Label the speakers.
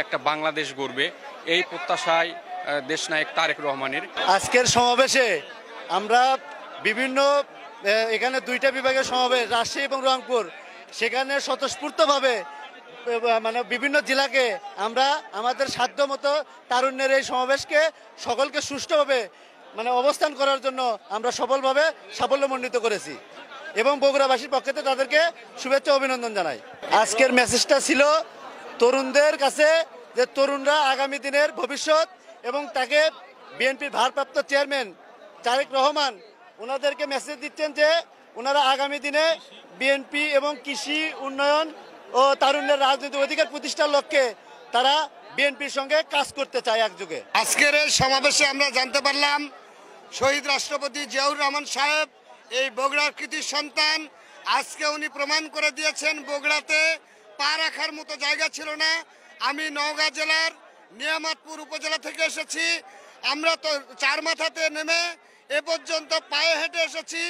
Speaker 1: একটা বাংলাদেশ গড়বে, এই প্রত্যাশায় দেশনায়ক তারেক রহমানের।
Speaker 2: আজকের সমাবেশে আমরা বিভিন্ন এখানে দুইটা বিভাগের সমাবেশ, রাজশাহী এবং রংপুর, সেখানে স্বতঃস্ফূর্তভাবে মানে বিভিন্ন জেলাকে আমরা আমাদের সাধ্য মতো তারুণ্যের এই সমাবেশকে সকলকে সুষ্ঠুভাবে মানে অবস্থান করার জন্য আমরা সফলভাবে সাফল্যমণ্ডিত করেছি এবং বগুড়াবাসীর পক্ষে তাদেরকে শুভেচ্ছা অভিনন্দন জানাই। আজকের মেসেজটা ছিল তরুণদের কাছে, যে তরুণরা আগামী দিনের ভবিষ্যৎ এবং তাকে বিএনপির ভারপ্রাপ্ত চেয়ারম্যান তারেক রহমান ওনাদেরকে মেসেজ দিচ্ছেন যে ওনারা আগামী দিনে বিএনপি এবং কৃষি উন্নয়ন ও তারুণ্যের রাজনৈতিক অধিকার প্রতিষ্ঠার লক্ষ্যে তারা বিএনপির সঙ্গে কাজ করতে চায় একযোগে।
Speaker 3: আজকের এই সমাবেশে আমরা জানতে পারলাম শহীদ রাষ্ট্রপতি জিয়াউর রহমান সাহেব এই বগুড়ার কৃতি সন্তান। আজকে উনি প্রমাণ করে দিয়েছেন বগুড়াতে পা রাখার মতো জায়গা ছিল না। আমি নওগাঁ জেলার নিয়ামতপুর উপজেলা থেকে এসেছি। আমরা তো চার মাথাতে নেমে এ পর্যন্ত পায়ে হেঁটে এসেছি।